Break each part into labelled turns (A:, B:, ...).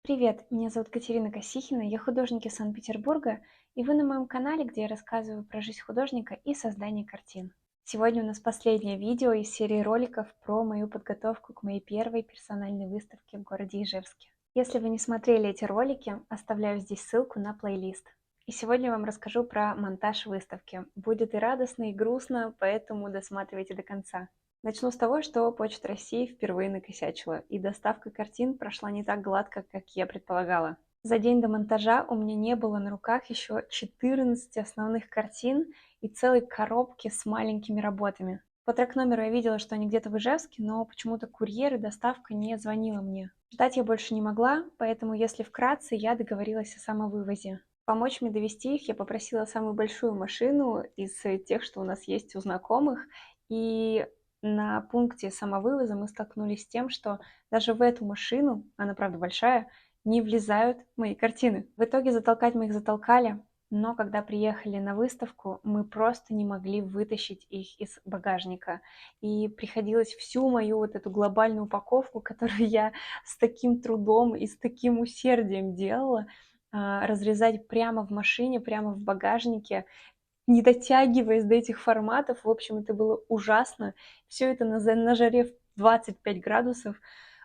A: Привет, меня зовут Катерина Косихина, я художник из Санкт-Петербурга, и вы на моем канале, где я рассказываю про жизнь художника и создание картин. Сегодня у нас последнее видео из серии роликов про мою подготовку к моей первой персональной выставке в городе Ижевске. Если вы не смотрели эти ролики, оставляю здесь ссылку на плейлист. И сегодня я вам расскажу про монтаж выставки. Будет и радостно, и грустно, поэтому досматривайте до конца. Начну с того, что Почта России впервые накосячила, и доставка картин прошла не так гладко, как я предполагала. За день до монтажа у меня не было на руках еще 14 основных картин и целой коробки с маленькими работами. По трек-номеру я видела, что они где-то в Ижевске, но почему-то курьер и доставка не звонила мне. Ждать я больше не могла, поэтому, если вкратце, я договорилась о самовывозе. Помочь мне довести их я попросила самую большую машину из тех, что у нас есть у знакомых, и на пункте самовывоза мы столкнулись с тем, что даже в эту машину, она правда большая, не влезают мои картины. В итоге затолкать мы их затолкали, но когда приехали на выставку, мы просто не могли вытащить их из багажника. И приходилось всю мою вот эту глобальную упаковку, которую я с таким трудом и с таким усердием делала, разрезать прямо в машине, прямо в багажнике, не дотягиваясь до этих форматов. В общем, это было ужасно. Все это на жаре в 25 градусов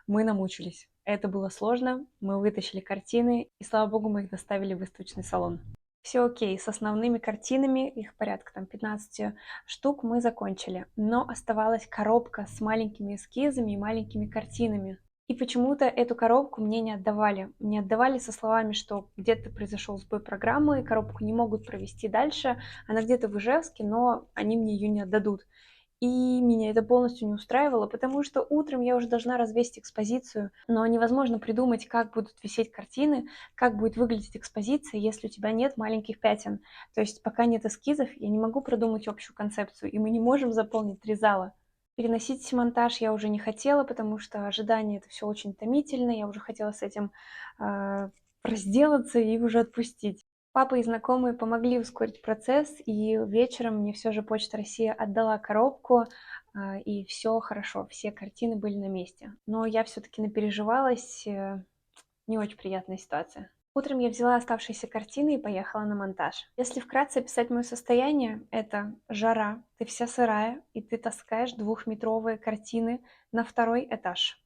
A: мы намучились. Это было сложно, мы вытащили картины, и, слава богу, мы их доставили в выставочный салон. Все окей, с основными картинами, их порядка там 15 штук, мы закончили. Но оставалась коробка с маленькими эскизами и маленькими картинами. И почему-то эту коробку мне не отдавали. Не отдавали со словами, что где-то произошел сбой программы, коробку не могут провести дальше, она где-то в Ижевске, но они мне ее не отдадут. И меня это полностью не устраивало, потому что утром я уже должна развесить экспозицию, но невозможно придумать, как будут висеть картины, как будет выглядеть экспозиция, если у тебя нет маленьких пятен. То есть пока нет эскизов, я не могу продумать общую концепцию, и мы не можем заполнить 3 зала. Переносить монтаж я уже не хотела, потому что ожидание это все очень томительно, я уже хотела с этим разделаться и уже отпустить. Папа и знакомые помогли ускорить процесс, и вечером мне все же Почта России отдала коробку, и все хорошо, все картины были на месте. Но я все-таки напереживалась, не очень приятная ситуация. Утром я взяла оставшиеся картины и поехала на монтаж. Если вкратце описать мое состояние, это жара, ты вся сырая, и ты таскаешь 2-метровые картины на 2-й этаж.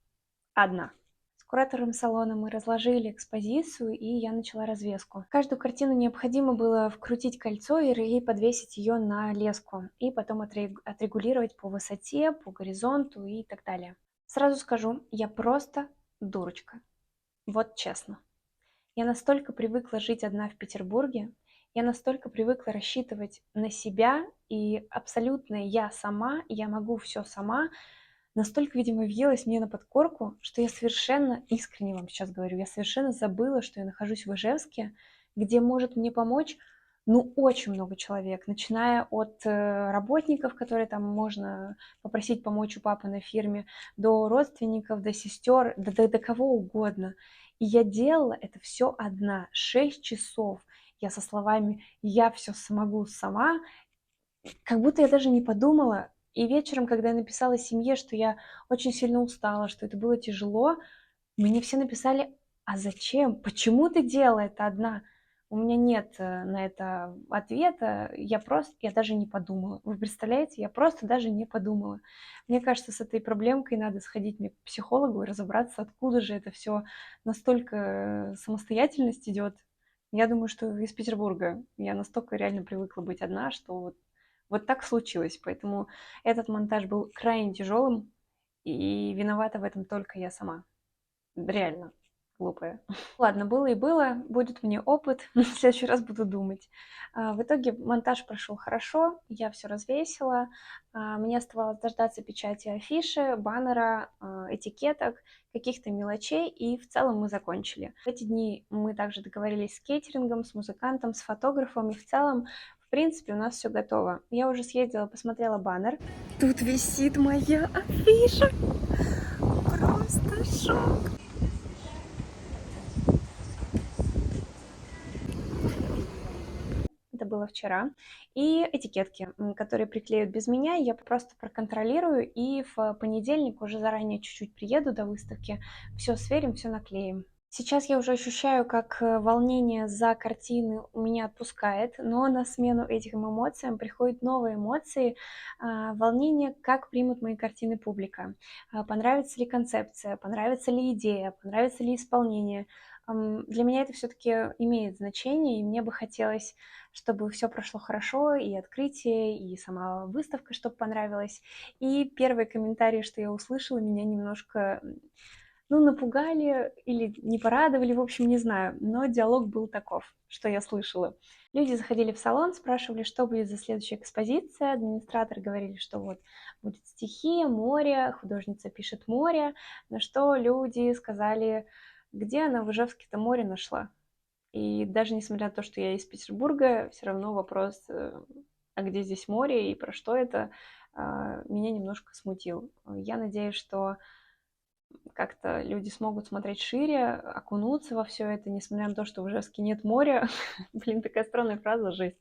A: Одна. С куратором салона мы разложили экспозицию, и я начала развеску. Каждую картину необходимо было вкрутить кольцо и подвесить ее на леску, и потом отрегулировать по высоте, по горизонту и так далее. Сразу скажу, я просто дурочка. Вот честно. Я настолько привыкла жить одна в Петербурге, я настолько привыкла рассчитывать на себя, и абсолютно я сама, я могу все сама, настолько, видимо, въелась мне на подкорку, что я совершенно, искренне вам сейчас говорю, я совершенно забыла, что я нахожусь в Ижевске, где может мне помочь, ну, очень много человек, начиная от работников, которые там можно попросить помочь у папы на фирме, до родственников, до сестер, до кого угодно. И я делала это все одна, 6 часов. Я со словами «я все смогу сама», как будто я даже не подумала. И вечером, когда я написала семье, что я очень сильно устала, что это было тяжело, мне все написали: «А зачем? Почему ты делала это одна?» У меня нет на это ответа, я даже не подумала. Вы представляете, я просто даже не подумала. Мне кажется, с этой проблемкой надо сходить мне к психологу и разобраться, откуда же это все настолько самостоятельность идет. Я думаю, что из Петербурга. Я настолько реально привыкла быть одна, что вот так случилось. Поэтому этот монтаж был крайне тяжелым, и виновата в этом только я сама. Реально глупая. Ладно, было и было, будет мне опыт, в следующий раз буду думать. В итоге монтаж прошел хорошо, я все развесила, мне оставалось дождаться печати афиши, баннера, этикеток, каких-то мелочей, и в целом мы закончили. В эти дни мы также договорились с кейтерингом, с музыкантом, с фотографом, и в целом, в принципе, у нас все готово. Я уже съездила, посмотрела баннер. Тут висит моя афиша! Просто шок! Это было вчера. И этикетки, которые приклеют без меня, я просто проконтролирую, и в понедельник уже заранее чуть-чуть приеду до выставки, все сверим, все наклеим. Сейчас я уже ощущаю, как волнение за картины у меня отпускает, но на смену этим эмоциям приходят новые эмоции. Волнение, как примут мои картины публика, понравится ли концепция, понравится ли идея, понравится ли исполнение. Для меня это все-таки имеет значение, и мне бы хотелось, чтобы все прошло хорошо, и открытие, и сама выставка, чтобы понравилась. И первые комментарии, что я услышала, меня немножко напугали или не порадовали, в общем, не знаю. Но диалог был таков, что я слышала. Люди заходили в салон, спрашивали, что будет за следующая экспозиция. Администраторы говорили, что вот будет стихия, море, художница пишет море. На что люди сказали, где она в Ижевске-то море нашла. И даже несмотря на то, что я из Петербурга, все равно вопрос, а где здесь море и про что это, меня немножко смутил. Я надеюсь, что как-то люди смогут смотреть шире, окунуться во все это, несмотря на то, что в Ижевске нет моря. Блин, такая странная фраза, жесть.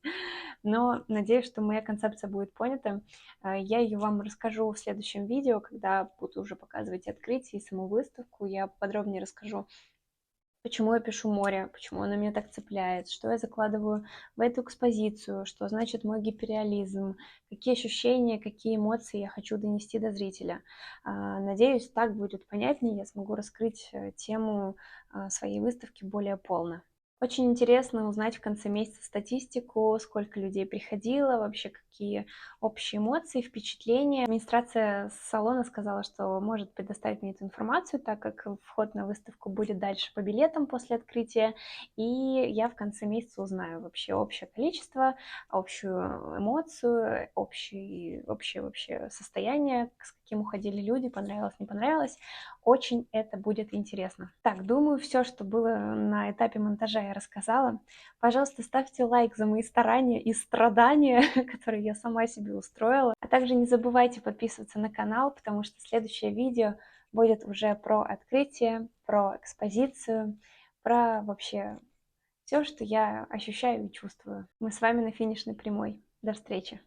A: Но надеюсь, что моя концепция будет понята. Я ее вам расскажу в следующем видео, когда буду уже показывать открытие и саму выставку. Я подробнее расскажу, почему я пишу море, почему оно меня так цепляет, что я закладываю в эту экспозицию, что значит мой гиперреализм, какие ощущения, какие эмоции я хочу донести до зрителя. Надеюсь, так будет понятнее, я смогу раскрыть тему своей выставки более полно. Очень интересно узнать в конце месяца статистику, сколько людей приходило, вообще какие общие эмоции, впечатления. Администрация салона сказала, что может предоставить мне эту информацию, так как вход на выставку будет дальше по билетам после открытия, и я в конце месяца узнаю вообще общее количество, общую эмоцию, общее вообще состояние, с каким уходили люди, понравилось, не понравилось. Очень это будет интересно. Так, думаю, все, что было на этапе монтажа, я рассказала. Пожалуйста, ставьте лайк за мои старания и страдания, которые я сама себе устроила. А также не забывайте подписываться на канал, потому что следующее видео будет уже про открытие, про экспозицию, про вообще все, что я ощущаю и чувствую. Мы с вами на финишной прямой. До встречи!